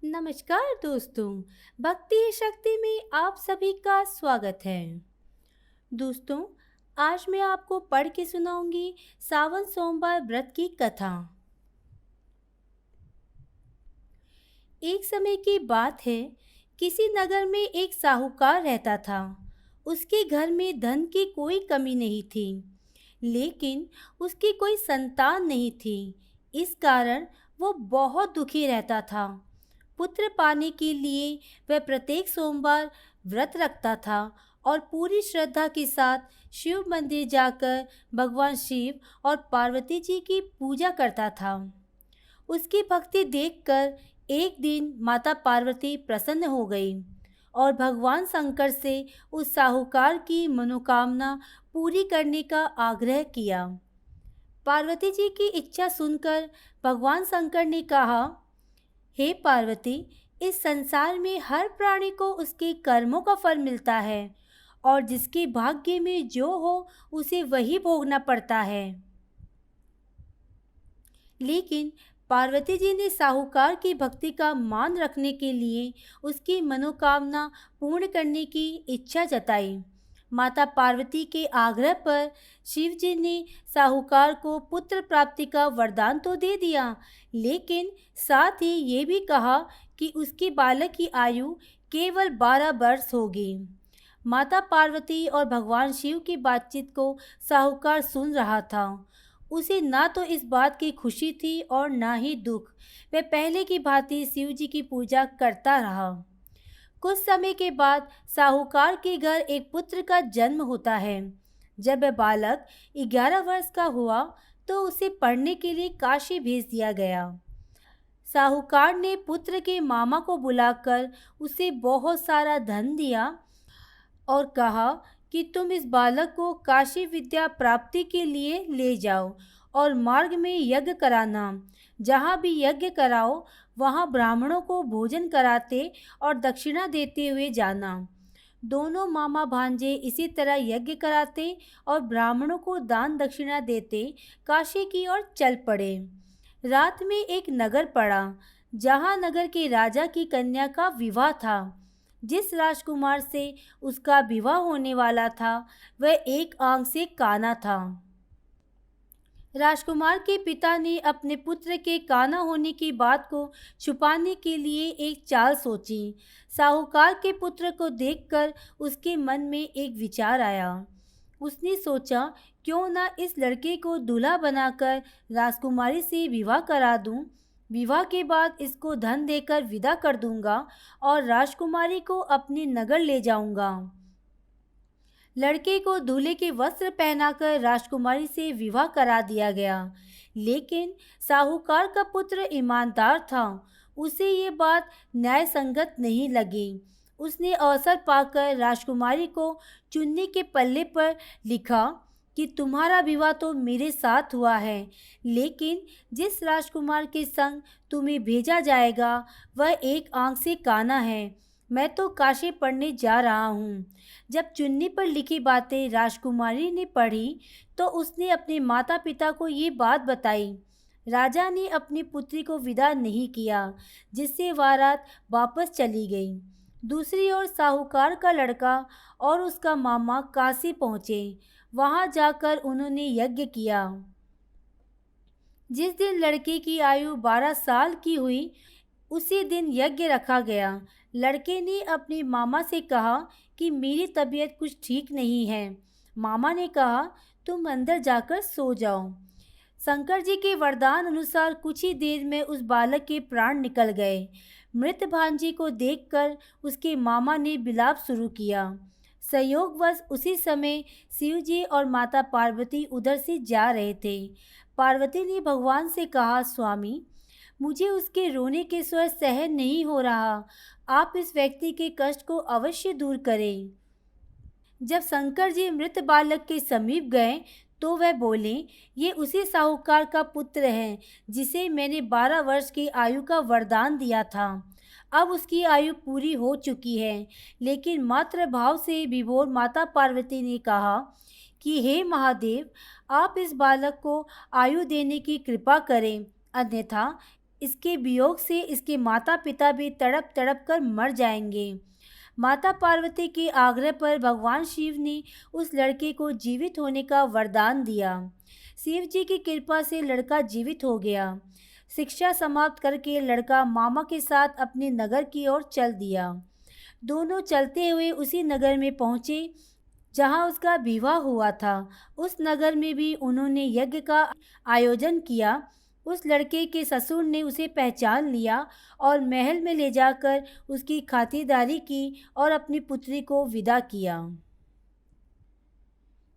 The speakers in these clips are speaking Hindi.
नमस्कार दोस्तों। भक्ति है शक्ति में आप सभी का स्वागत है। दोस्तों, आज मैं आपको पढ़ के सुनाऊंगी सावन सोमवार व्रत की कथा। एक समय की बात है, किसी नगर में एक साहूकार रहता था। उसके घर में धन की कोई कमी नहीं थी, लेकिन उसकी कोई संतान नहीं थी। इस कारण वो बहुत दुखी रहता था। पुत्र पाने के लिए वह प्रत्येक सोमवार व्रत रखता था और पूरी श्रद्धा के साथ शिव मंदिर जाकर भगवान शिव और पार्वती जी की पूजा करता था। उसकी भक्ति देखकर एक दिन माता पार्वती प्रसन्न हो गई और भगवान शंकर से उस साहूकार की मनोकामना पूरी करने का आग्रह किया। पार्वती जी की इच्छा सुनकर भगवान शंकर ने कहा, हे पार्वती, इस संसार में हर प्राणी को उसके कर्मों का फल मिलता है और जिसके भाग्य में जो हो उसे वही भोगना पड़ता है। लेकिन पार्वती जी ने साहूकार की भक्ति का मान रखने के लिए उसकी मनोकामना पूर्ण करने की इच्छा जताई। माता पार्वती के आग्रह पर शिव जी ने साहूकार को पुत्र प्राप्ति का वरदान तो दे दिया, लेकिन साथ ही ये भी कहा कि उसके बालक की आयु केवल 12 वर्ष होगी। माता पार्वती और भगवान शिव की बातचीत को साहूकार सुन रहा था। उसे ना तो इस बात की खुशी थी और ना ही दुख। वह पहले की भांति शिव जी की पूजा करता रहा। कुछ समय के बाद साहूकार के घर एक पुत्र का जन्म होता है। जब वह बालक 11 वर्ष का हुआ तो उसे पढ़ने के लिए काशी भेज दिया गया। साहूकार ने पुत्र के मामा को बुलाकर उसे बहुत सारा धन दिया और कहा कि तुम इस बालक को काशी विद्या प्राप्ति के लिए ले जाओ और मार्ग में यज्ञ कराना। जहाँ भी यज्ञ कराओ वहाँ ब्राह्मणों को भोजन कराते और दक्षिणा देते हुए जाना। दोनों मामा भांजे इसी तरह यज्ञ कराते और ब्राह्मणों को दान दक्षिणा देते काशी की ओर चल पड़े। रात में एक नगर पड़ा, जहाँ नगर के राजा की कन्या का विवाह था। जिस राजकुमार से उसका विवाह होने वाला था वह एक आंख से काना था। राजकुमार के पिता ने अपने पुत्र के काना होने की बात को छुपाने के लिए एक चाल सोची। साहूकार के पुत्र को देखकर उसके मन में एक विचार आया। उसने सोचा, क्यों ना इस लड़के को दूल्हा बनाकर राजकुमारी से विवाह करा दूं। विवाह के बाद इसको धन देकर विदा कर दूंगा और राजकुमारी को अपने नगर ले जाऊंगा। लड़के को दूल्हे के वस्त्र पहनाकर राजकुमारी से विवाह करा दिया गया। लेकिन साहूकार का पुत्र ईमानदार था। उसे ये बात न्याय संगत नहीं लगी। उसने अवसर पाकर राजकुमारी को चुन्नी के पल्ले पर लिखा कि तुम्हारा विवाह तो मेरे साथ हुआ है, लेकिन जिस राजकुमार के संग तुम्हें भेजा जाएगा वह एक आंख से काना है। मैं तो काशी पढ़ने जा रहा हूँ। जब चुन्नी पर लिखी बातें राजकुमारी ने पढ़ी तो उसने अपने माता पिता को ये बात बताई। राजा ने अपनी पुत्री को विदा नहीं किया, जिससे वह रात वापस चली गई। दूसरी ओर साहूकार का लड़का और उसका मामा काशी पहुँचे। वहाँ जाकर उन्होंने यज्ञ किया। जिस दिन लड़के की आयु 12 साल की हुई उसी दिन यज्ञ रखा गया। लड़के ने अपने मामा से कहा कि मेरी तबीयत कुछ ठीक नहीं है। मामा ने कहा, तुम अंदर जाकर सो जाओ। शंकर जी के वरदान अनुसार कुछ ही देर में उस बालक के प्राण निकल गए। मृत भांजी को देखकर उसके मामा ने विलाप शुरू किया। संयोगवश उसी समय शिव जी और माता पार्वती उधर से जा रहे थे। पार्वती ने भगवान से कहा, स्वामी, मुझे उसके रोने के स्वर सहन नहीं हो रहा। आप इस व्यक्ति के कष्ट को अवश्य दूर करें। जब शंकर जी मृत बालक के समीप गए तो वह बोले, ये उसी साहूकार का पुत्र है जिसे मैंने 12 वर्ष की आयु का वरदान दिया था। अब उसकी आयु पूरी हो चुकी है। लेकिन मातृ भाव से विभोर माता पार्वती ने कहा कि हे महादेव, आप इस बालक को आयु देने की कृपा करें, अन्यथा इसके वियोग से इसके माता पिता भी तड़प तड़प कर मर जाएंगे। माता पार्वती के आग्रह पर भगवान शिव ने उस लड़के को जीवित होने का वरदान दिया। शिव जी की कृपा से लड़का जीवित हो गया। शिक्षा समाप्त करके लड़का मामा के साथ अपने नगर की ओर चल दिया। दोनों चलते हुए उसी नगर में पहुँचे जहाँ उसका विवाह हुआ था। उस नगर में भी उन्होंने यज्ञ का आयोजन किया। उस लड़के के ससुर ने उसे पहचान लिया और महल में ले जाकर उसकी खातिरदारी की और अपनी पुत्री को विदा किया।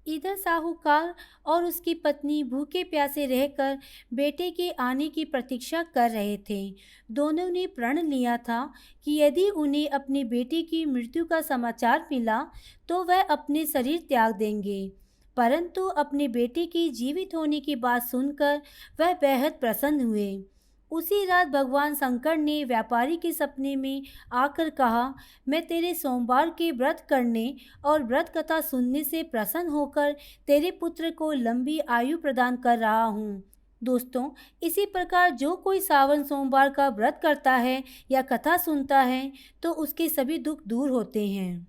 इधर साहूकार और उसकी पत्नी भूखे प्यासे रहकर बेटे के आने की प्रतीक्षा कर रहे थे। दोनों ने प्रण लिया था कि यदि उन्हें अपनी बेटी की मृत्यु का समाचार मिला तो वह अपने शरीर त्याग देंगे। परंतु अपनी बेटी की जीवित होने की बात सुनकर वह बेहद प्रसन्न हुए। उसी रात भगवान शंकर ने व्यापारी के सपने में आकर कहा, मैं तेरे सोमवार के व्रत करने और व्रत कथा सुनने से प्रसन्न होकर तेरे पुत्र को लंबी आयु प्रदान कर रहा हूँ। दोस्तों, इसी प्रकार जो कोई सावन सोमवार का व्रत करता है या कथा सुनता है तो उसके सभी दुख दूर होते हैं।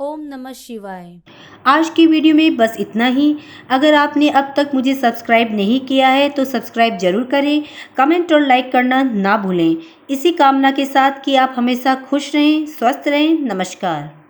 ओम नमः शिवाय। आज की वीडियो में बस इतना ही। अगर आपने अब तक मुझे सब्सक्राइब नहीं किया है तो सब्सक्राइब जरूर करें। कमेंट और लाइक करना ना भूलें। इसी कामना के साथ कि आप हमेशा खुश रहें, स्वस्थ रहें। नमस्कार।